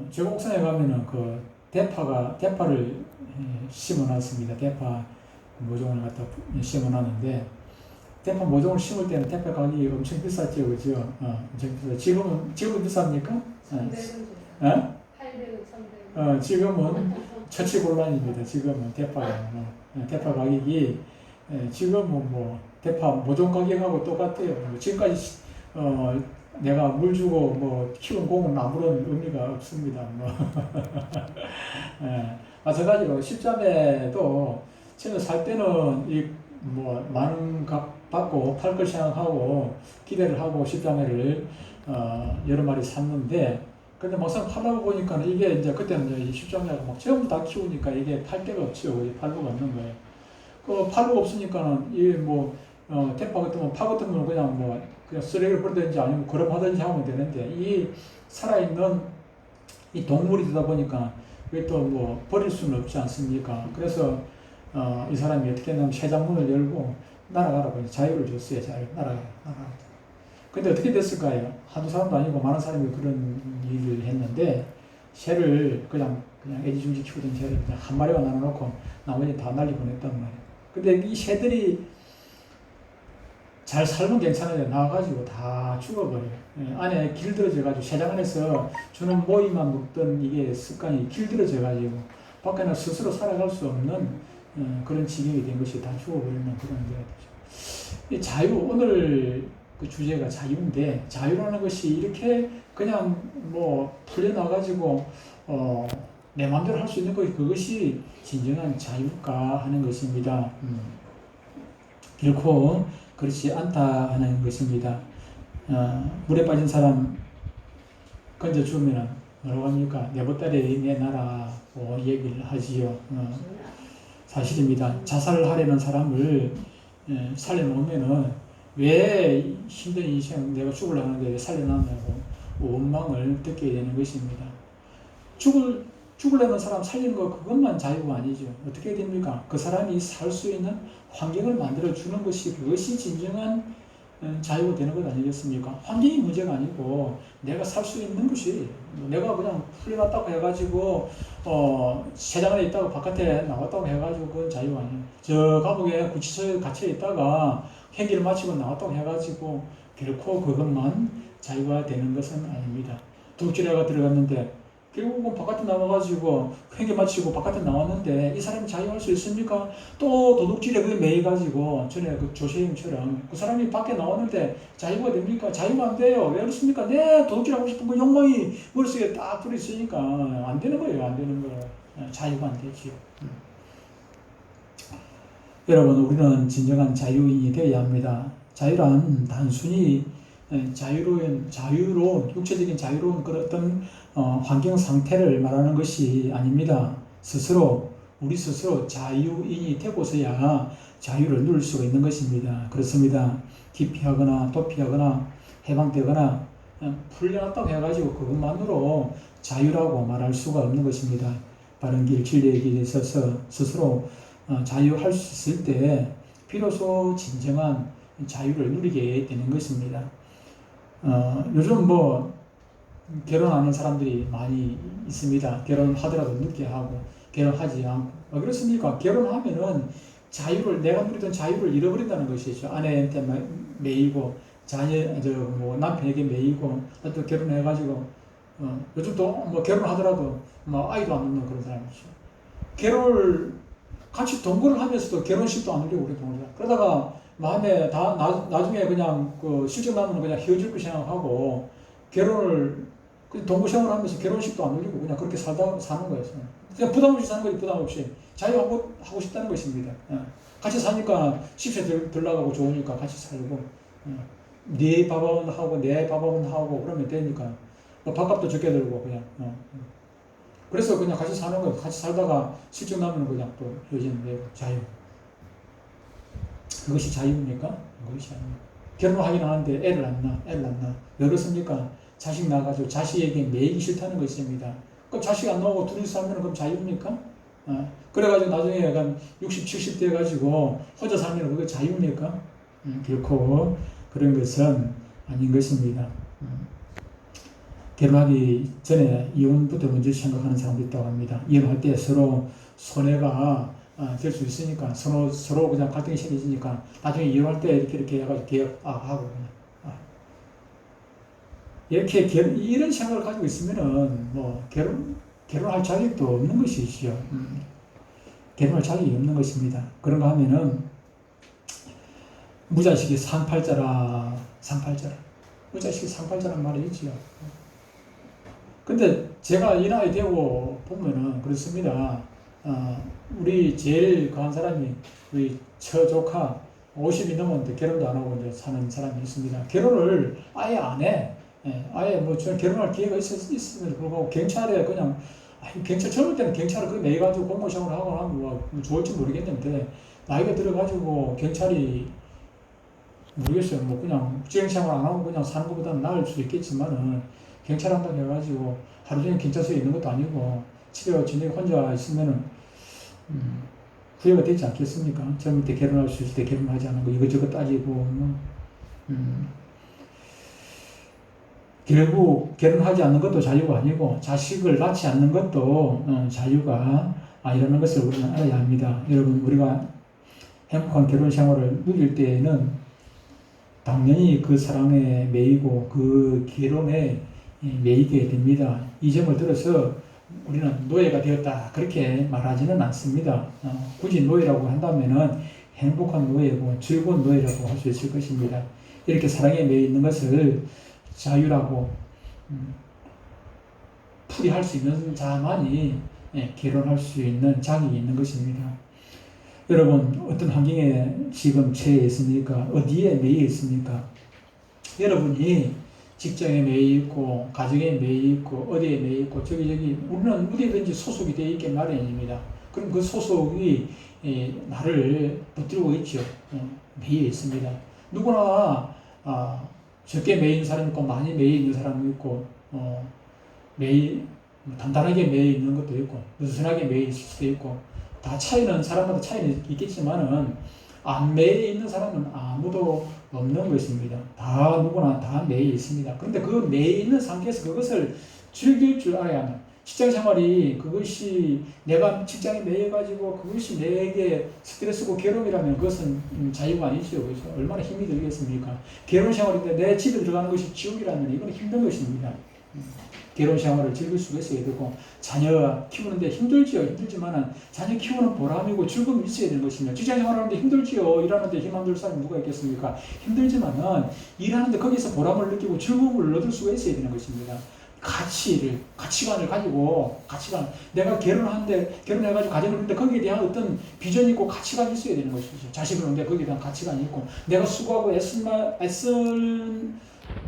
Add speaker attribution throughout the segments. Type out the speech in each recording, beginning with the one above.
Speaker 1: 제 옥상에 가면은 그 대파를 심어놨습니다. 대파 모종을 갖다 심어놨는데, 대파 모종을 심을 때는 대파 가격이 엄청 비쌌죠, 그죠? 엄청 비싸. 지금은 비쌉니까?
Speaker 2: 300원. 800원, 300원.
Speaker 1: 지금은 처치곤란입니다. 지금은 대파 가격이 지금은 뭐 대파 모종 가격하고 똑같아요. 지금까지 내가 물 주고 뭐 키운 공은 아무런 의미가 없습니다. 뭐. 마찬가지로 십자매도 처음에 살 때는 뭐 많은 값 받고 팔 걸 생각하고 기대를 하고 십자매를 여러 마리 샀는데, 근데 막상 팔라고 보니까 이게 이제 그때는 이제 십자매가 막 전부 다 키우니까 이게 팔 데가 없죠. 팔로가 없는 거예요. 그 팔로가 없으니까는 대파 같으면 파 같으면 그냥 쓰레기를 버리든지 아니면 거름하든지 하면 되는데, 이 살아있는 이 동물이 되다 보니까 왜 또 뭐 버릴 수는 없지 않습니까? 그래서 이 사람이 어떻게 했냐면 쇠장문을 열고 날아가라고 자유를 줬어요. 날아가라. 근데 어떻게 됐을까요? 한두 사람도 아니고 많은 사람이 그런 일을 했는데, 새를 그냥 애지중지 키우던 새를 그냥 한 마리만 나눠놓고 나머지 다 날려보냈단 말이에요. 근데 이 새들이 잘 살면 괜찮아요. 나와가지고 다 죽어버려요. 안에 길들어져가지고 새장 안에서 주는 모이만 먹던 이게 습관이 길들어져가지고 밖에는 스스로 살아갈 수 없는 그런 지경이 된 것이 다 죽어버리는 그런 문제가 되죠. 이 자유, 오늘 그 주제가 자유인데, 자유라는 것이 이렇게 그냥 뭐 풀려나가지고 내 마음대로 할 수 있는 것이, 그것이 진정한 자유가 하는 것입니다. 결코 그렇지 않다 하는 것입니다. 물에 빠진 사람 건져주면 뭐라고 합니까? 내 보따리 내놔라고 얘기를 하지요. 사실입니다. 자살을 하려는 사람을 살려놓으면은 왜 힘든 인생 내가 죽으려는데 왜 살려놨냐고 원망을 듣게 되는 것입니다. 죽으려는 사람 살리는 거 그것만 자유가 아니죠. 어떻게 됩니까? 그 사람이 살 수 있는 환경을 만들어 주는 것이, 그것이 진정한 자유가 되는 것 아니겠습니까? 환경이 문제가 아니고 내가 살 수 있는 것이, 내가 그냥 풀려났다고 해가지고 세장 안에 있다가 바깥에 나왔다고 해가지고 그건 자유가 아니에요. 저 감옥에 구치소에 갇혀 있다가 행기를 마치고 나왔다고 해가지고 결코 그것만 자유가 되는 것은 아닙니다. 도둑질해가 들어갔는데 결국은 바깥에 나와가지고 행기 마치고 바깥에 나왔는데 이 사람이 자유할 수 있습니까? 또 도둑질에 그게 매여가지고 전에 그 조세임처럼 그 사람이 밖에 나왔는데 자유가 됩니까? 자유가 안 돼요. 왜 그렇습니까? 도둑질하고 싶은 그 욕망이 머릿속에 딱 들어있으니까 안 되는 거예요. 안 되는 거예요. 자유가 안 되지요. 여러분, 우리는 진정한 자유인이 되어야 합니다. 자유란 단순히 자유로운 육체적인 자유로운 그런 어떤 환경 상태를 말하는 것이 아닙니다. 우리 스스로 자유인이 되고서야 자유를 누릴 수가 있는 것입니다. 그렇습니다. 기피하거나 도피하거나 해방되거나 풀려났다고 해가지고 그것만으로 자유라고 말할 수가 없는 것입니다. 바른 길, 진리의 길에 서서 스스로 자유할 수 있을 때 비로소 진정한 자유를 누리게 되는 것입니다. 요즘 결혼하는 사람들이 많이 있습니다. 결혼하더라도 늦게 하고 결혼하지 않고. 왜 그렇습니까? 결혼하면은 내가 누리던 자유를 잃어버린다는 것이죠. 아내한테 매이고 남편에게 매이고 또 결혼해가지고 요즘 또 결혼하더라도 아이도 안 낳는 그런 사람이죠. 같이 동거를 하면서도 결혼식도 안 올리고 그러다가 마음에 나중에 그냥 실적 나면 그냥 헤어질 거 생각하고 동거 생활을 하면서 결혼식도 안 올리고 그냥 그렇게 사는 거예요. 그냥 부담 없이 사는 거지, 부담 없이. 자유하고 싶다는 것입니다. 같이 사니까 집세 덜 나가고 좋으니까 같이 살고, 네 밥은 하고 내 밥은 하고 그러면 되니까 밥값도 적게 들고 그냥. 그래서 그냥 같이 사는 거예요. 같이 살다가 실적 나면 그냥 또 헤어지는 거예요. 자유. 그것이 자유입니까? 그것이 아닙니다. 결혼하긴 하는데 애를 안 낳아. 왜 그렇습니까? 자식 낳아가지고 자식에게 매이기 싫다는 것입니다. 그럼 자식 안 나오고 둘이서 살면 그럼 자유입니까? 그래가지고 나중에 약간 60, 70 돼가지고 혼자 살면 그게 자유입니까? 결코 그런 것은 아닌 것입니다. 결혼하기 전에 이혼부터 먼저 생각하는 사람도 있다고 합니다. 이혼할 때 서로 손해가 될 수 있으니까 서로 그냥 갈등이 생기니까 나중에 이혼할 때 이렇게 해가지고 계약하고 그냥 이렇게 이런 생각을 가지고 있으면은 뭐 결혼할 자격도 없는 것이죠. 결혼할 자격이 없는 것입니다. 그런가 하면은 무자식이 상팔자라. 무자식이 상팔자란 말이 있지요. 근데 제가 이 나이 되고 보면은 그렇습니다. 우리 제일 강한 사람이 우리 처조카 50이 넘었는데 결혼도 안 하고 이제 사는 사람이 있습니다. 결혼을 아예 안 해. 아예 뭐 저는 결혼할 기회가 있음에도 불구하고 경찰에 그냥 경찰 젊을 때는 경찰을 그 내가지고 공무시험을 하고 하면 뭐 좋을지 모르겠는데 나이가 들어가지고 경찰이 모르겠어요. 뭐 그냥 직장생활 안 하고 그냥 사는 것보다는 나을 수 있겠지만은 경찰 한다고 해가지고 하루 종일 경찰서에 있는 것도 아니고 집에 저녁에 혼자 있으면은 후회가 되지 않겠습니까? 젊을 때 결혼할 수 있을 때 결혼하지 않은 거 이것저것 따지고 결국 결혼하지 않는 것도 자유가 아니고 자식을 낳지 않는 것도 자유가 이라는 것을 우리는 알아야 합니다. 여러분 우리가 행복한 결혼 생활을 누릴 때에는 당연히 그 사랑에 매이고 그 결혼에 매이게 됩니다. 이 점을 들어서 우리는 노예가 되었다 그렇게 말하지는 않습니다. 굳이 노예라고 한다면은 행복한 노예고 즐거운 노예라고 할 수 있을 것입니다. 이렇게 사랑에 매여 있는 것을 자유라고 풀이할 수 있는 자만이 결혼할 수 있는 자격이 있는 것입니다. 여러분 어떤 환경에 지금 처해 있습니까? 어디에 매여 있습니까? 여러분이 직장에 매여 있고 가정에 매여 있고 어디에 매여 있고 저기 우리는 어디든지 소속이 되어 있기 마련입니다. 그럼 그 소속이 나를 붙들고 있죠. 매여 있습니다. 누구나 적게 매여 있는 사람이 있고 많이 매여 있는 사람이 있고 단단하게 매여 있는 것도 있고 느슨하게 매여 있을 수도 있고 다 사람마다 차이는 있겠지만은 안 매여 있는 사람은 아무도 없는 것입니다. 누구나 다 매여 있습니다. 그런데 그 매여 있는 상태에서 그것을 즐길 줄 알아야 합니다. 직장 생활이 그것이 내가 직장에 매여가지고 그것이 내게 스트레스고 괴로움이라면 그것은 자유가 아니죠. 그래서 얼마나 힘이 들겠습니까? 결혼 생활인데 내 집에 들어가는 것이 지옥이라면 이건 힘든 것입니다. 결혼 생활을 즐길 수가 있어야 되고 자녀 키우는데 힘들지요. 힘들지만은 자녀 키우는 보람이고 즐거움이 있어야 되는 것입니다. 직장 생활하는데 힘들지요. 일하는데 힘 안 들 사람이 누가 있겠습니까? 힘들지만은 일하는데 거기서 보람을 느끼고 즐거움을 얻을 수가 있어야 되는 것입니다. 가치관을 가지고 내가 결혼해가지고 가정을 이루는데 거기에 대한 어떤 비전이 있고 가치관이 있어야 되는 것이죠. 자식을 오는데 거기에 대한 가치관이 있고 내가 수고하고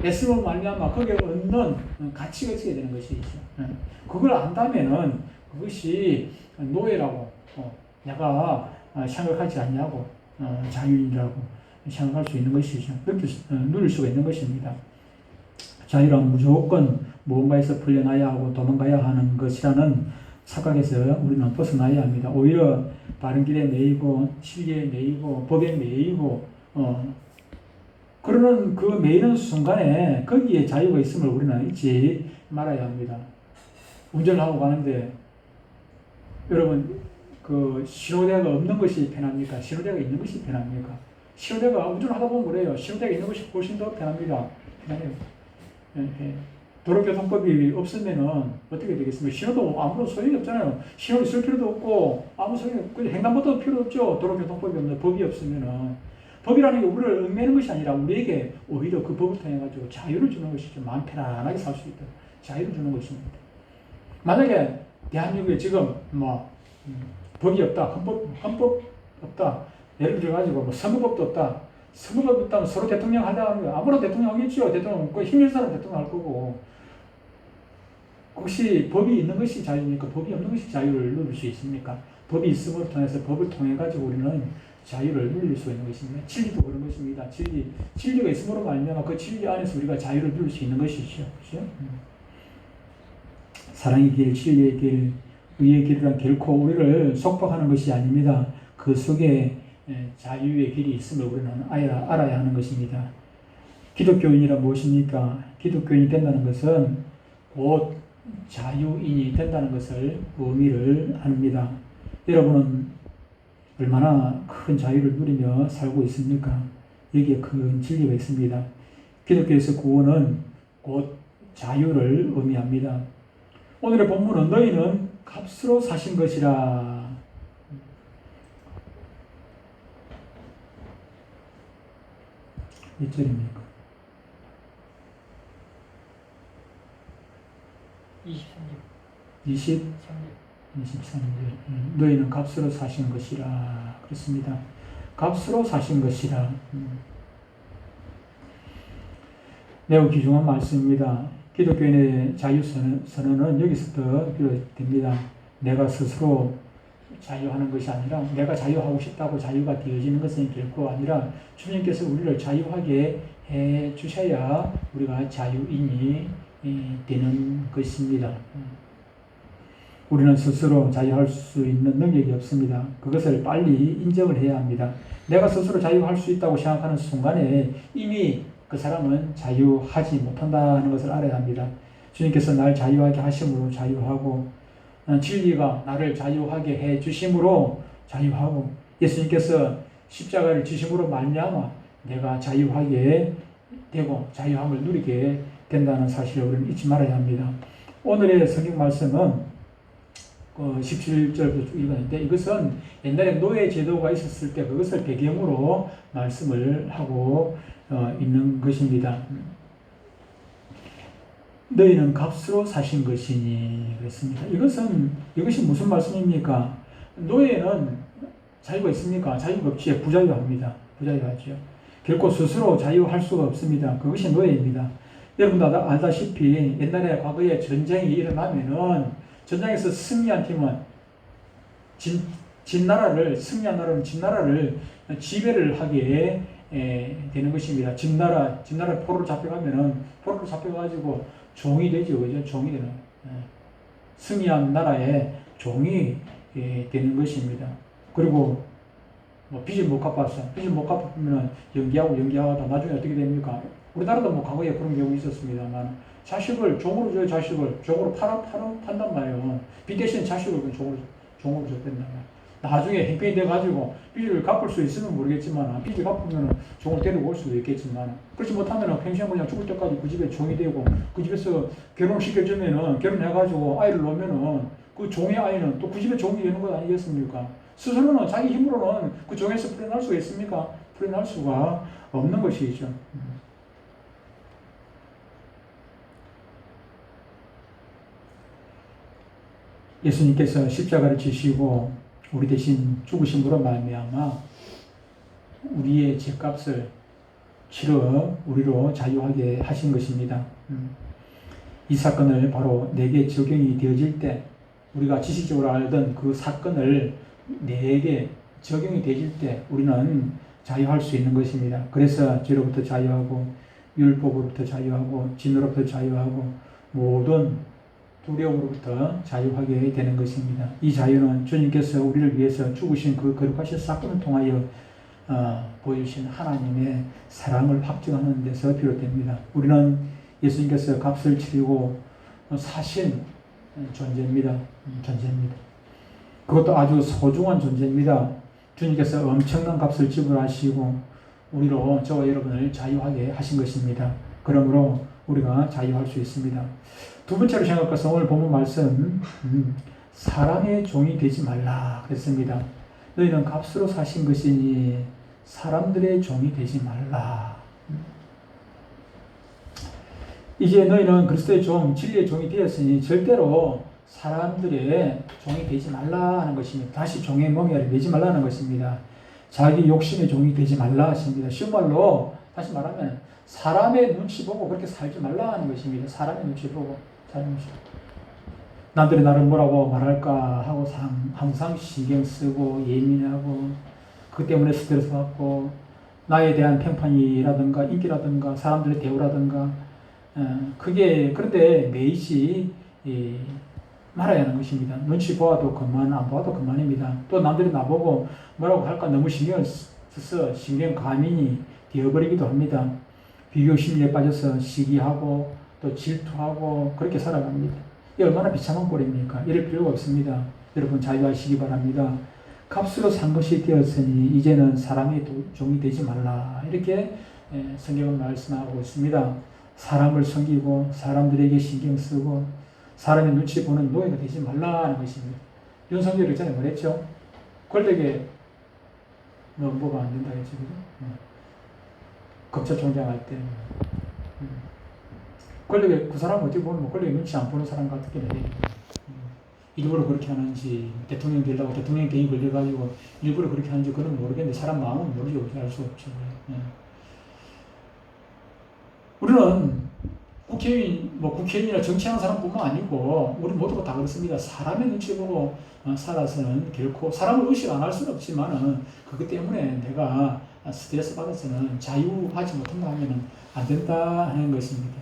Speaker 1: 애쓰고 말미암아 거기에 얻는 가치가 있어야 되는 것이죠. 그걸 안다면은 그것이 노예라고 내가 생각하지 않냐고 자유인이라고 생각할 수 있는 것이죠. 누릴 수가 있는 것입니다. 자유란 무조건 무언가에서 풀려나야 하고 도망가야 하는 것이라는 착각에서 우리는 벗어나야 합니다. 오히려 바른 길에 매이고 진리에 매이고 법에 매이고 그러는 그 매이는 순간에 거기에 자유가 있음을 우리는 잊지 말아야 합니다. 운전을 하고 가는데 여러분 그 신호대가 없는 것이 편합니까? 신호대가 있는 것이 편합니까? 신호대가 운전을 하다 보면 그래요. 신호대가 있는 것이 훨씬 더 편합니다. 편해요. 도로교통법이 없으면은 어떻게 되겠습니까? 신호도 아무런 소용이 없잖아요. 신호 있을 필요도 없고 아무 소용이 없고 횡단보도도 필요 없죠. 도로교통법이 없는 법이 없으면은 법이라는 게 우리를 얽매는 것이 아니라 우리에게 오히려 그 법을 통해 가지고 자유를 주는 것이죠. 마음 편안하게 살 수 있도록 자유를 주는 것입니다. 만약에 대한민국에 지금 법이 없다, 헌법 없다, 예를 들어 가지고 선거법도 없다. 선거법 없다면 서로 대통령 하려고 하는 거예요. 아무나 대통령 하겠죠. 대통령 그 힘있는 사람 대통령 할 거고. 혹시 법이 있는 것이 자유입니까? 법이 없는 것이 자유를 누릴 수 있습니까? 법이 있음을 통해서 법을 통해 가지고 우리는 자유를 누릴 수 있는 것입니다. 진리도 그런 것입니다. 진리가 있음으로 말미암아 그 진리 안에서 우리가 자유를 누릴 수 있는 것이죠. 그렇죠? 사랑의 길, 진리의 길, 의의 길이란 결코 우리를 속박하는 것이 아닙니다. 그 속에 자유의 길이 있음을 우리는 알아야 하는 것입니다. 기독교인이란 무엇입니까? 기독교인이 된다는 것은 곧 자유인이 된다는 것을 의미를 합니다. 여러분은 얼마나 큰 자유를 누리며 살고 있습니까? 여기에 큰 진리가 있습니다. 기독교에서 구원은 곧 자유를 의미합니다. 오늘의 본문은 너희는 값으로 사신 것이라. 몇 절입니까? 23절. 23절. 너희는 값으로 사신 것이라. 그렇습니다. 값으로 사신 것이라. 매우 귀중한 말씀입니다. 기독교인의 자유선언은 여기서부터 비롯됩니다. 내가 스스로 자유하는 것이 아니라 내가 자유하고 싶다고 자유가 되어지는 것은 결코 아니라 주님께서 우리를 자유하게 해 주셔야 우리가 자유인이 되는 것입니다. 우리는 스스로 자유할 수 있는 능력이 없습니다. 그것을 빨리 인정을 해야 합니다. 내가 스스로 자유할 수 있다고 생각하는 순간에 이미 그 사람은 자유하지 못한다는 것을 알아야 합니다. 주님께서 날 자유하게 하심으로 자유하고 진리가 나를 자유하게 해 주심으로 자유하고 예수님께서 십자가를 지심으로 말미암아 내가 자유하게 되고 자유함을 누리게 된다는 사실을 우리는 잊지 말아야 합니다. 오늘의 성경 말씀은 17절부터 읽었는데 이것은 옛날에 노예 제도가 있었을 때 그것을 배경으로 말씀을 하고 있는 것입니다. 너희는 값으로 사신 것이니 그랬습니다. 이것이 무슨 말씀입니까? 노예는 자유가 있습니까? 자유가 없지. 부자유합니다. 부자유하죠. 결코 스스로 자유할 수가 없습니다. 그것이 노예입니다. 여러분도 알다시피 옛날에 과거에 전쟁이 일어나면은 전장에서 승리한 팀은 승리한 나라는 진나라를 지배를 하게 되는 것입니다. 진나라 포로로 잡혀가지고 종이 되죠. 그죠? 종이 되는. 승리한 나라의 종이 되는 것입니다. 그리고 빚을 못 갚았어. 빚을 못 갚으면 연기하다 나중에 어떻게 됩니까? 우리나라도 과거에 그런 경우 있었습니다만 자식을 종으로 줘요. 자식을 종으로 판단 말이에요. 빚 대신 자식을 종으로 줬단 말이에요. 나중에 행편이 돼가지고 빚을 갚을 수 있으면 모르겠지만 빚을 갚으면 종을 데리고 올 수도 있겠지만 그렇지 못하면 평생 그냥 죽을 때까지 그 집에 종이 되고 그 집에서 결혼시켜주면은 결혼해가지고 아이를 놓으면은 그 종의 아이는 또 그 집에 종이 되는 것 아니겠습니까? 스스로는 자기 힘으로는 그 종에서 풀어날 수가 있습니까? 풀어날 수가 없는 것이죠. 예수님께서 십자가를 지시고 우리 대신 죽으심으로 말미암아 우리의 죄값을 치러 우리로 자유하게 하신 것입니다. 이 사건을 바로 내게 적용이 되어질 때 우리가 지식적으로 알던 그 사건을 내게 적용이 되어질 때 우리는 자유할 수 있는 것입니다. 그래서 죄로부터 자유하고 율법으로부터 자유하고 진노로부터 자유하고 모든 두려움으로부터 자유하게 되는 것입니다. 이 자유는 주님께서 우리를 위해서 죽으신 그 거룩하신 사건을 통하여 보여주신 하나님의 사랑을 확증하는 데서 비롯됩니다. 우리는 예수님께서 값을 치르고 사신 존재입니다. 그것도 아주 소중한 존재입니다. 주님께서 엄청난 값을 지불하시고 우리로 저와 여러분을 자유하게 하신 것입니다. 그러므로 우리가 자유할 수 있습니다. 두 번째로 생각해서 오늘 본문 말씀 사람의 종이 되지 말라 그랬습니다. 너희는 값으로 사신 것이니 사람들의 종이 되지 말라. 이제 너희는 그리스도의 종, 진리의 종이 되었으니 절대로 사람들의 종이 되지 말라 하는 것입니다. 다시 종의 멍에를 매지 말라는 것입니다. 자기 욕심의 종이 되지 말라 하십니다. 쉬운 말로 다시 말하면 사람의 눈치 보고 그렇게 살지 말라 하는 것입니다. 사람의 눈치 보고 살는 것입니다. 남들이 나를 뭐라고 말할까 하고 항상 신경 쓰고 예민하고 그 때문에 스트레스 받고 나에 대한 평판이라든가 인기라든가 사람들의 대우라든가 그런데 매이지 말아야 하는 것입니다. 눈치 보아도 그만 안 보아도 그만입니다. 또 남들이 나보고 뭐라고 할까 너무 신경을 써서 신경 과민이 되어버리기도 합니다. 비교 심리에 빠져서 시기하고 또 질투하고 그렇게 살아갑니다. 이 얼마나 비참한 꼴입니까? 이럴 필요가 없습니다. 여러분 자유하시기 바랍니다. 값으로 산 것이 되었으니 이제는 사람의 종이 되지 말라. 이렇게 성경은 말씀하고 있습니다. 사람을 섬기고 사람들에게 신경 쓰고 사람의 눈치 보는 노예가 되지 말라는 것입니다. 윤석열이 전에 뭐랬죠? 권력에 뭐가 안 된다 했지, 그죠? 검찰총장 할 때. 권력에, 그 사람 어떻게 보면 뭐 권력에 눈치 안 보는 사람 같긴 해요. 일부러 그렇게 하는지, 대통령 되려고 대통령 괜히 걸려가지고 일부러 그렇게 하는지 그건 모르겠는데, 사람 마음은 모르죠. 알 수 없죠. 우리는 국회의원이나 정치하는 사람뿐만 아니고, 우리 모두가 다 그렇습니다. 사람의 눈치 보고 살아서는 결코, 사람을 의식 안 할 수는 없지만은, 그것 때문에 내가 스트레스 받아서는 자유하지 못한다면 안 된다 하는 것입니다.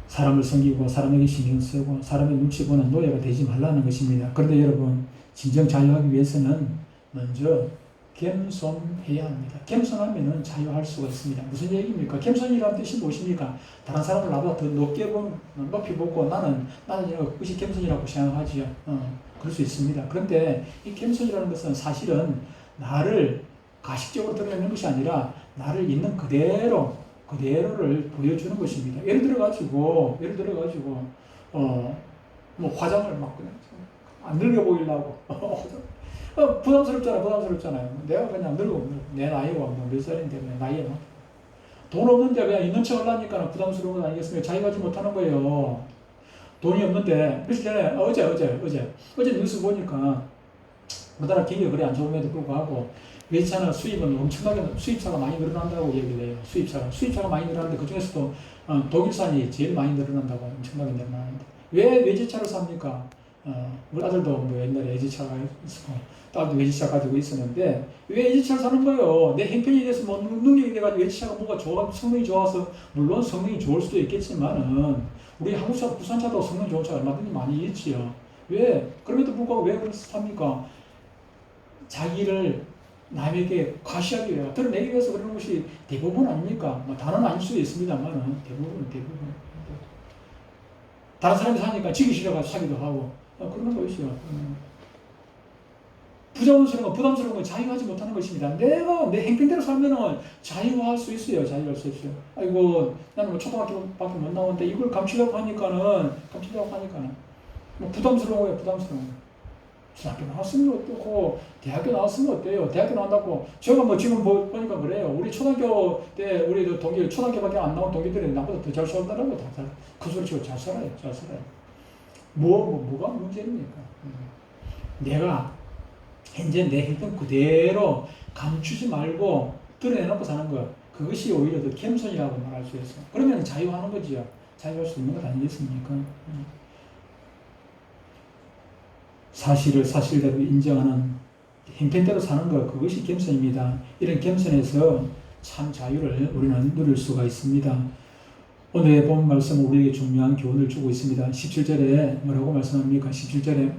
Speaker 1: 사람을 섬기고 사람에게 신경 쓰고 사람의 눈치 보는 노예가 되지 말라는 것입니다. 그런데 여러분, 진정 자유하기 위해서는 먼저 겸손해야 합니다. 겸손하면 자유할 수가 있습니다. 무슨 얘기입니까? 겸손이라는 뜻이 무엇입니까? 다른 사람을 나보다 더 높이 보고 나는 그것이 겸손이라고 생각하지요. 그럴 수 있습니다. 그런데 이 겸손이라는 것은 사실은 나를 가식적으로 드러내는 것이 아니라 나를 있는 그대로를 보여주는 것입니다. 예를 들어가지고, 뭐 화장을 막 그냥 안 늙어 보이려고. 부담스럽잖아요. 내가 그냥 내 나이가 몇 살인데, 나이에 막. 돈 없는데 그냥 있는 척 하려니까 부담스러운 건 아니겠습니까? 자기 가지 못하는 거예요. 돈이 없는데, 며칠 전에, 어제 뉴스 보니까, 우리나라 경기가 그래 안 좋음에도 불구하고, 외제차는 수입은 엄청나게, 수입차가 많이 늘어난다고 얘기를 해요. 수입차가 많이 늘어나는데, 그 중에서도 독일산이 제일 많이 늘어난다고, 엄청나게 늘어나는데. 왜 외제차를 삽니까? 우리 아들도 뭐 옛날에 외제차가 있었고, 딸도 외제차 가지고 있었는데, 왜 외제차를 사는 거예요? 내 형편이 돼서 뭐 능력이 돼가지고 외제차가 뭐가 성능이 좋아서, 물론 성능이 좋을 수도 있겠지만은, 우리 한국차, 부산차도 성능 좋은 차 얼마든지 많이 있지요. 왜? 그럼에도 불구하고 왜 그렇게 삽니까? 자기를 남에게 과시하기 위해, 드러내기 위해서 그러는 것이 대부분 아닙니까? 뭐 다는 아닐 수도 있습니다만, 대부분. 다른 사람이 사니까 지기 싫어가지고 사기도 하고, 그런 것이요. 부담스러운 건 자유하지 못하는 것입니다. 내가 내 행편대로 살면은 자유할 수 있어요. 아이고, 나는 뭐 초등학교밖에 못 나오는데 이걸 감추려고 하니까는, 뭐 부담스러운 거예요. 중학교 나왔으면 어떻고, 대학교 나왔으면 어때요? 대학교 나온다고, 제가 뭐 지금 보니까 그래요. 우리 초등학교 때, 우리 동기, 초등학교밖에 안 나온 동기들이 나보다 더 잘 살더라고, 그 소리 치고 잘 살아요. 뭐가 문제입니까? 내가, 현재 내 행동 그대로 감추지 말고 드러내놓고 사는 것, 그것이 오히려 더 겸손이라고 말할 수 있어. 그러면 자유하는 거지요. 자유할 수 있는 것 아니겠습니까? 사실을 사실대로 인정하는 형편대로 사는 것, 그것이 겸손입니다. 이런 겸손에서 참 자유를 우리는 누릴 수가 있습니다. 오늘의 본 말씀은 우리에게 중요한 교훈을 주고 있습니다. 17절에 뭐라고 말씀합니까? 17절에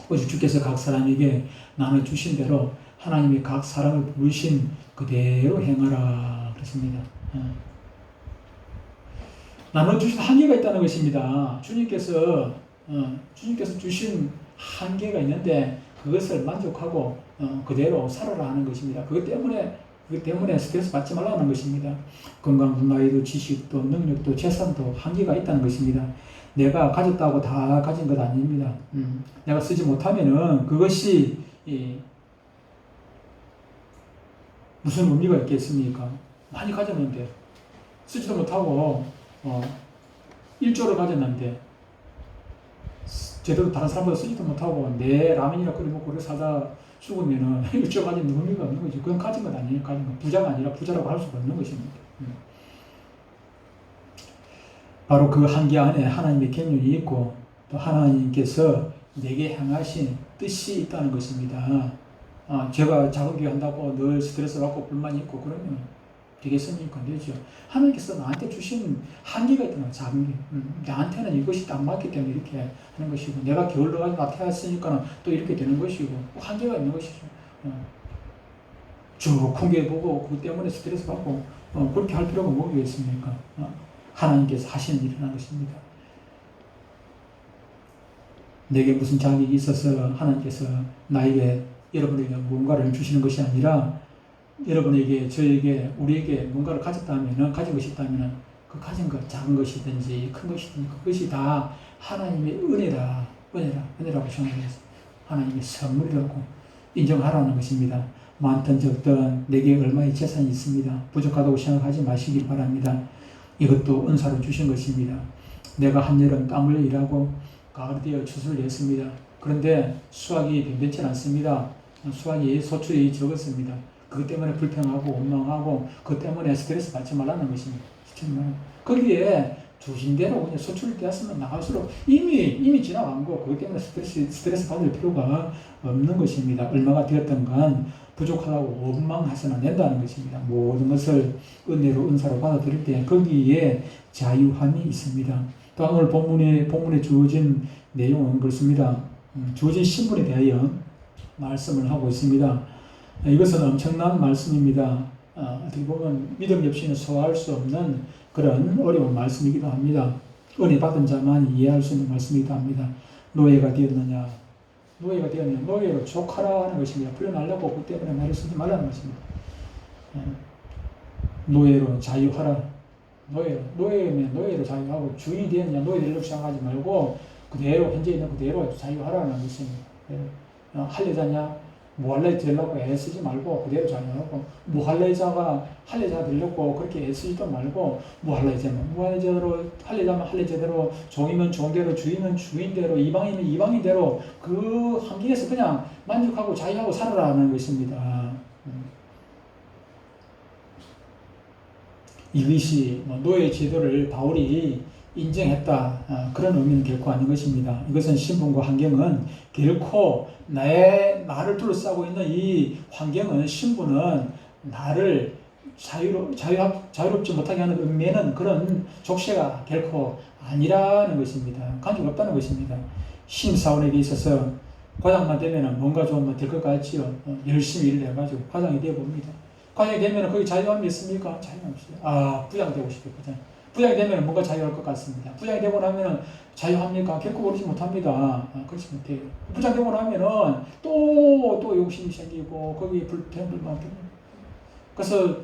Speaker 1: 오직 주께서 각 사람에게 나눠주신 대로 하나님이 각 사람을 부르신 그대로 행하라 그랬습니다. 나눠주신 한계가 있다는 것입니다. 주님께서 주신 한계가 있는데 그것을 만족하고 그대로 살아라 하는 것입니다. 그것 때문에 스트레스 받지 말라는 것입니다. 건강도 나이도 지식도 능력도 재산도 한계가 있다는 것입니다. 내가 가졌다고 다 가진 것 아닙니다. 내가 쓰지 못하면은 그것이 무슨 의미가 있겠습니까? 많이 가졌는데 쓰지도 못하고 1조를 가졌는데 제대로 다른 사람보다 쓰지도 못하고 내 라면이나 끓여 먹고 그래 사다 죽으면은 1조 가진 의미가 없는 거지. 그건 가진 것 아니에요. 가진 건 부자가 아니라 부자라고 할 수가 없는 것입니다. 바로 그 한계 안에 하나님의 경륜이 있고 또 하나님께서 내게 향하신 뜻이 있다는 것입니다. 제가 자극이 한다고 늘 스트레스 받고 불만이 있고 그러면 되겠습니까? 안 되죠. 하나님께서 나한테 주신 한계가 있다는 거예요. 나한테는 이것이 딱 맞기 때문에 이렇게 하는 것이고, 내가 게을러 가지고 나태했으니까 또 이렇게 되는 것이고, 한계가 있는 것이죠. 쭉 큰 게 보고 그 때문에 스트레스 받고 그렇게 할 필요가 뭐겠습니까? 하나님께서 하시는 일이라는 것입니다. 내게 무슨 자격이 있어서 하나님께서 나에게 여러분에게 무언가를 주시는 것이 아니라 여러분에게 저에게 우리에게 뭔가를 가진 것이 있다면 그 가진 것 작은 것이든지 큰 것이든지 그것이 다 하나님의 은혜라고 생각해서 하나님의 선물이라고 인정하라는 것입니다. 많든 적든 내게 얼마의 재산이 있습니다. 부족하다고 생각하지 마시기 바랍니다. 이것도 은사로 주신 것입니다. 내가 한여름 땀 흘려 일하고 가을이 되어 추수를 냈습니다. 그런데 수확이 변변치 않습니다. 수확이 소출이 적었습니다. 그것 때문에 불평하고 원망하고 그것 때문에 스트레스 받지 말라는 것입니다. 거기에 주신대로 그냥 소출이 되었으면 나갈수록 이미 지나간 거 그것 때문에 스트레스 받을 필요가 없는 것입니다. 얼마가 되었던 건 부족하다고 원망하서는 안 된다는 것입니다. 모든 것을 은혜로 은사로 받아들일 때 거기에 자유함이 있습니다. 또 오늘 본문에 주어진 내용은 그렇습니다. 주어진 신분에 대하여 말씀을 하고 있습니다. 이것은 엄청난 말씀입니다. 어떻게 보면 믿음 없이는 소화할 수 없는 그런 어려운 말씀이기도 합니다. 은혜 받은 자만 이해할 수 있는 말씀이기도 합니다. 노예가 되었느냐? 노예로 족하라 하는 것입니다. 풀려나려고 그 때문에 말을 쓰지 말라는 것입니다. 노예로 자유하라. 노예면 노예로 자유하고 주인이 되었느냐 노예 되려고 생각하지 말고 그대로 현재 있는 그대로 자유하라는 것입니다. 할례자냐 무할례 되려고 애쓰지 말고 그대로 자유하고 무할례자가 할례자 되려고 그렇게 애쓰지도 말고 무할례자면 무할례자로 할례자면 할례자대로 종이면 종대로 주인은 주인대로 이방인은 이방인대로 그 환경에서 그냥 만족하고 자유하고 살아라는 것입니다. 이것이 노예 제도를 바울이 인정했다. 그런 의미는 결코 아닌 것입니다. 이것은 신분과 환경은 결코 나를 둘러싸고 있는 이 환경은 신분은 나를 자유롭지 못하게 하는 의미에는 그런 족쇄가 결코 아니라는 것입니다. 관계가 없다는 것입니다. 신입사원에게 있어서 과장만 되면 뭔가 좀 될 것 같지요. 열심히 일을 해가지고 과장이 되어봅니다. 과장이 되면 거기 자유함이 있습니까? 자유함이 없어요. 부장 되고 싶어요. 부장이 되면 뭔가 자유할 것 같습니다. 부장이 되고 나면 자유합니까? 결코 그러지 못합니다. 그렇지 못해요. 부장 되고 나면은 또 욕심이 생기고 거기에 불만. 그래서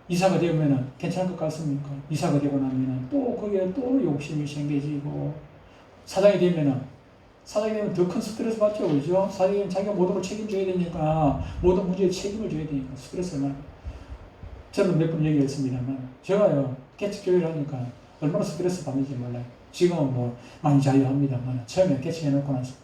Speaker 1: 이사가 되면은 괜찮을 것 같습니까? 이사가 되고 나면은 또 거기에 또 욕심이 생겨지고 사장이 되면 더 큰 스트레스 받죠, 그죠? 사장님 자기가 모든 걸 책임져야 되니까 모든 문제에 책임을 져야 되니까 스트레스만. 저는 몇 번 얘기했습니다만 제가요 개척교회를 하니까 얼마나 스트레스 받는지 몰라요. 지금은 뭐 많이 자유합니다만 처음에 개척해놓고 나서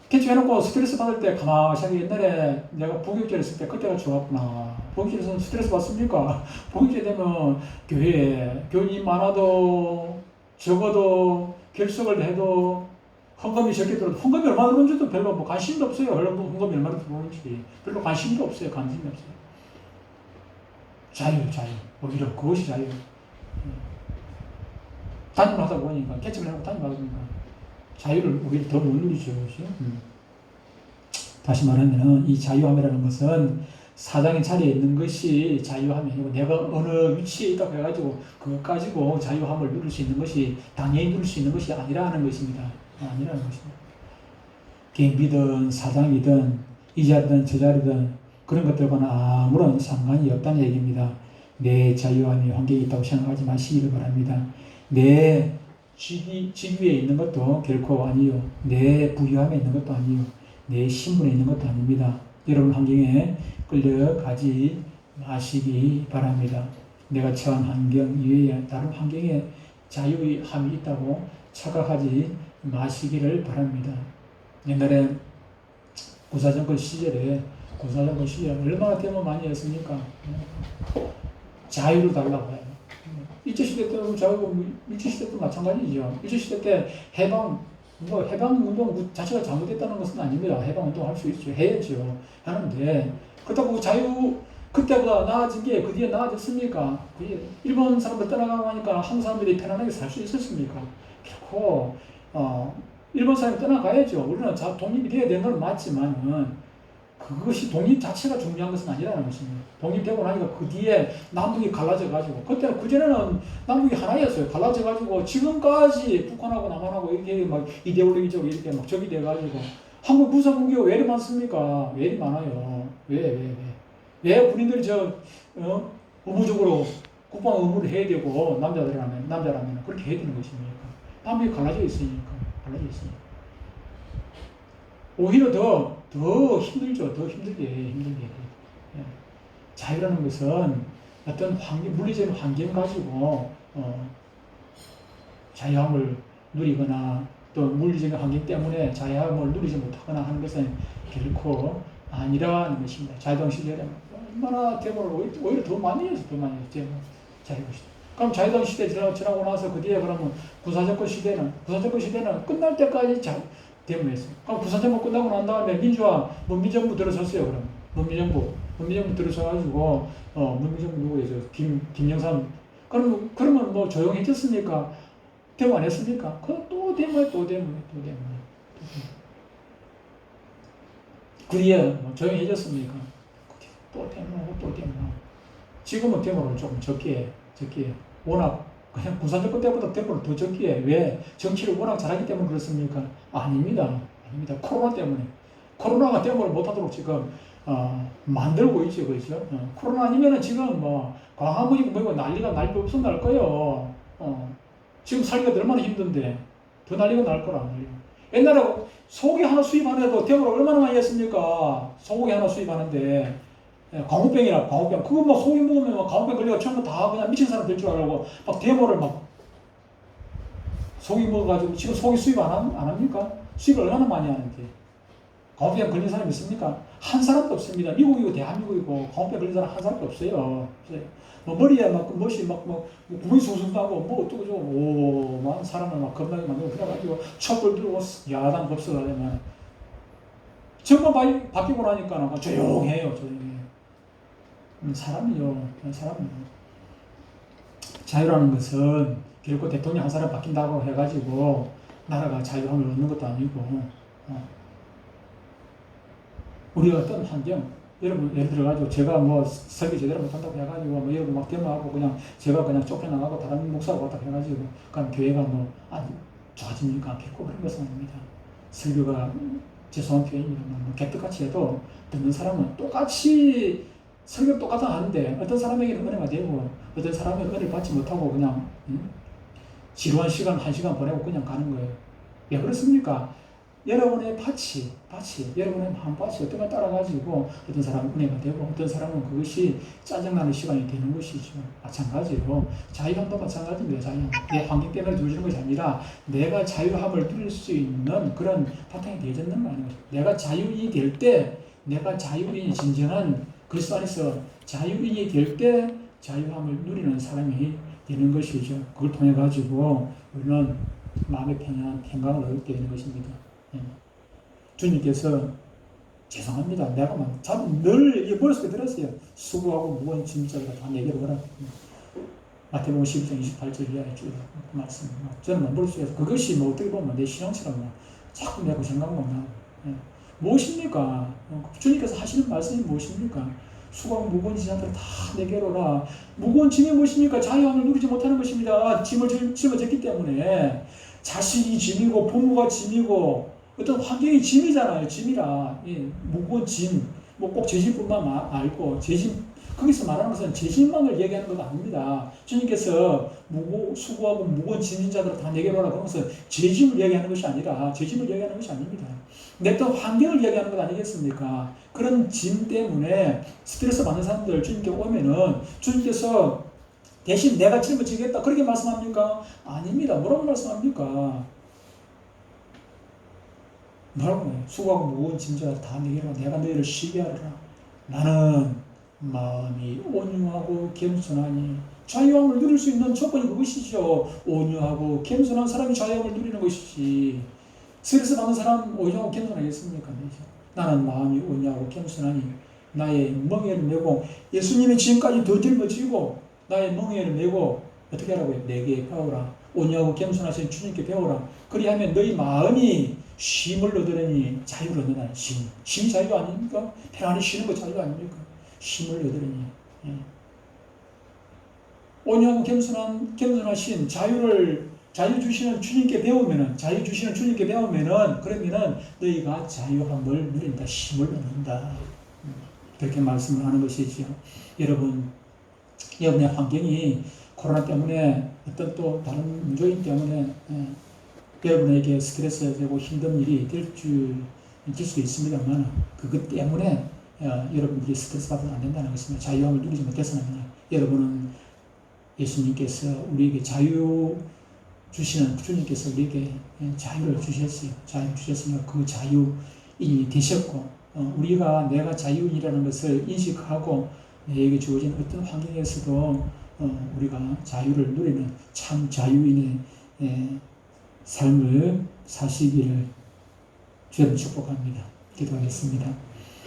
Speaker 1: 개척해놓고 스트레스 받을 때 가만히 옛날에 내가 부교육제를 했을 때 그때가 좋았구나. 부교육제에서는 스트레스 받습니까? 부교육제 되면 교회에 교인이 많아도 적어도 결석을 해도 헌금이 적게 들어도 헌금이 얼마나 들어오는지도 별로 뭐 관심도 없어요. 헌금이 얼마나 들어오는지 별로 관심도 없어요. 관심이 없어요. 자유. 오히려 그것이 자유. 단임을 하다 보니까, 개척을 하고 단임을 하다 보니까, 자유를 오히려 더 못 누리죠. 그렇죠? 다시 말하면, 이 자유함이라는 것은 사장의 자리에 있는 것이 자유함이 아니고, 내가 어느 위치에 있다고 해가지고, 그것 가지고 자유함을 누릴 수 있는 것이, 당연히 누릴 수 있는 것이 아니라는 것입니다. 아니라는 것입니다. 경비든 사장이든, 이 자리든 저 자리든, 그런 것들과는 아무런 상관이 없다는 얘기입니다. 내 자유함이 환경이 있다고 생각하지 마시기를 바랍니다. 내 직위에 있는 것도 결코 아니요. 내 부유함에 있는 것도 아니요. 내 신분에 있는 것도 아닙니다. 여러분 환경에 끌려가지 마시기 바랍니다. 내가 처한 환경 이외에 다른 환경에 자유함이 있다고 착각하지 마시기를 바랍니다. 옛날에 군사정권 시절에 얼마나 대모 많이 했습니까? 자유를 달라고 해요. 일제시대 때도 자유고, 일제시대 때도 마찬가지죠. 일제시대 때 해방운동 자체가 잘못됐다는 것은 아닙니다. 해방운동 할 수 있죠. 해야죠. 하는데, 그렇다고 그때보다 나아진 게 그 뒤에 나아졌습니까? 일본 사람들 떠나가고 하니까 한국 사람들이 편안하게 살 수 있었습니까? 결코, 일본 사람이 떠나가야죠. 우리는 독립이 돼야 되는 건 맞지만은, 그것이 독립 자체가 중요한 것은 아니라는 것입니다. 독립되고 나니까 그 뒤에 남북이 갈라져가지고, 그때는 그전에는 남북이 하나였어요. 갈라져가지고 지금까지 북한하고 남한하고 이렇게 막 이데올로기적으로 이렇게 막 적이 돼가지고 한국 부산국교가 왜 이리 많습니까? 왜 이리 많아요? 왜 군인들이 의무적으로 국방 의무를 해야 되고 남자라면 그렇게 해야 되는 것입니까? 남북이 갈라져 있으니까. 오히려 더 힘들죠. 더 힘들게. 예. 자유라는 것은 어떤 물리적인 환경 가지고 자유함을 누리거나 또 물리적인 환경 때문에 자유함을 누리지 못하거나 하는 것은 결코 아니라는 것입니다. 자유당 시대에 얼마나 대보를 오히려 더 많이 했어. 자유당 시대. 그럼 자유당 시대 지나고 나서 그 뒤에 그러면 군사정권 시대는 끝날 때까지 대무했어요. 그럼 부산정권 끝나고 난 다음에 문민정부 들어섰어요. 그럼 문민정부 들어서가지고 문민정부 누구예요? 김영삼. 그러면 뭐 조용해졌습니까? 데모 안 했습니까? 또 데모해. 그 뒤에 뭐 조용해졌습니까? 또 데모하고. 지금은 데모를 조금 적게. 워낙 그냥 부산정권 때보다 데모를 더 적게. 왜? 정치를 워낙 잘하기 때문에 그렇습니까? 아닙니다. 코로나 때문에. 코로나가 데모를 못하도록 지금 만들고 있죠. 그렇죠? 코로나 아니면은 지금 뭐 광화문이고 뭐고 난리가 날 거 없어 날 거예요. 지금 살기가 얼마나 힘든데 더 난리가 날 거라. 옛날에 소고기 하나 수입하는데도 데모를 얼마나 많이 했습니까? 소고기 하나 수입하는데 광우병. 그거 막 소고기 먹으면 막 광우병 걸려가 처음부터 다 그냥 미친 사람 될 줄 알고 막 데모를 막 소고기 먹어가지고 지금 소고기 수입 안 합니까? 수입을 얼마나 많이 하는데. 광우병 걸린 사람 있습니까? 한 사람도 없습니다. 미국이고 대한민국이고 광우병 걸린 사람 한 사람도 없어요. 뭐 머리에 멋이 구멍이 숭숭 나고 뭐 어쩌고 막 사람을 막 겁나게 만들고 그래가지고 촛불 들고 야당 법석을 하려면 정권 바뀌고 나니까 조용해요. 사람이요. 자유라는 것은 결코 대통령 한 사람 바뀐다고 해가지고 나라가 자유함을 얻는 것도 아니고 우리가 어떤 환경, 여러분 예를 들어가지고 제가 뭐 설교 제대로 못한다고 해가지고 뭐 여러분 막 데모하고 제가 그냥 쫓겨나가고 다른 목사로 왔다 해가지고 그럼 교회가 안 좋아집니까? 결코 그런 것은 아닙니다. 설교가 죄송한 표현이면 개떡같이 해도 듣는 사람은 똑같이 설교 똑같아 하는데 어떤 사람에게는 은혜가 되고 어떤 사람에게는 은혜를 받지 못하고 그냥 지루한 시간 1시간 보내고 그냥 가는 거예요. 왜 그렇습니까? 여러분의 여러분의 마음밭이 어떤 걸 따라가지고 어떤 사람은 은혜가 되고 어떤 사람은 그것이 짜증나는 시간이 되는 것이죠. 마찬가지로 자유함도 마찬가지입니다. 자유함. 내 환경 때문에 누리는 것이 아니라 내가 자유함을 누릴 수 있는 그런 바탕이 되어졌는 거 아니에요. 내가 자유인이 될 때 내가 자유인이 진정한 그리스도 안에서 자유인이 될 때 자유함을 누리는 사람이 되는 것이죠. 그걸 통해 가지고 우리는 마음의 평강을 얻게 되는 것입니다. 주님께서 죄송합니다. 내가 늘 머릿속에 들었어요. 수고하고 무거운 짐자가 다 내게로 오라. 마태복음 12장 28절 이하의 쭉 말씀. 저는 머릿속에서 그것이 어떻게 보면 내 신앙처럼 자꾸 내가 생각만 나고. 무엇입니까? 주님께서 하시는 말씀이 무엇입니까? 수고하고 무거운 짐자들 다 내게로 오라. 무거운 짐이 무엇입니까? 자유함을 누리지 못하는 것입니다. 짐을 졌기 때문에 자식이 짐이고 부모가 짐이고 어떤 환경이 짐이잖아요. 짐이라. 무거운 짐. 꼭 죄짐뿐만 알고 거기서 말하는 것은 죄짐만을 얘기하는 것 아닙니다. 주님께서 수고하고 무거운 짐진 자들을 다 내게로 오라 그러면서 죄짐을 얘기하는 것이 아니라 죄짐을 얘기하는 것이 아닙니다. 내 또 환경을 얘기하는 것 아니겠습니까? 그런 짐 때문에 스트레스 받는 사람들 주님께 오면은 주님께서 대신 내가 짐을 지겠다 그렇게 말씀합니까? 아닙니다. 뭐라고 말씀합니까? 뭐라고 해요? 수고하고 무거운 짐자가 다 내게로 내가 너희를 쉬게 하리라. 나는 마음이 온유하고 겸손하니 자유함을 누릴 수 있는 조건이 그것이죠. 온유하고 겸손한 사람이 자유함을 누리는 것이지. 스트레스 받는 사람 온유하고 겸손하겠습니까? 나는 마음이 온유하고 겸손하니 나의 멍에를 메고 예수님이 지금까지 더 짊어지고 나의 멍에를 메고 어떻게 하라고요? 내게 가오라. 온유하고 겸손하신 주님께 배워라. 그리하면 너희 마음이 쉼을 얻으려니 자유를 얻는다. 쉼이 자유 아닙니까? 편안히 쉬는 거 자유 아닙니까? 쉼을 얻으려니. 예. 온유하고 겸손하신 자유 주시는 주님께 배우면은, 그러면은 너희가 자유함을 누린다. 쉼을 얻는다. 그렇게 말씀을 하는 것이죠. 여러분의 환경이 코로나 때문에 어떤 또 다른 문제인 때문에 여러분에게 스트레스 되고 힘든 일이 될 수도 있습니다만, 그것 때문에 여러분들이 스트레스 받으면 안 된다는 것입니다. 자유함을 누리지 못해서는 여러분은 예수님께서 우리에게 자유 주시는 주님께서 우리에게 자유를 주셨어요. 자유 주셨으니까 그 자유인이 되셨고, 우리가 내가 자유인이라는 것을 인식하고 내게 주어진 어떤 환경에서도 우리가 자유를 누리는 참 자유인의 삶을 사시기를 주님 축복합니다. 기도하겠습니다.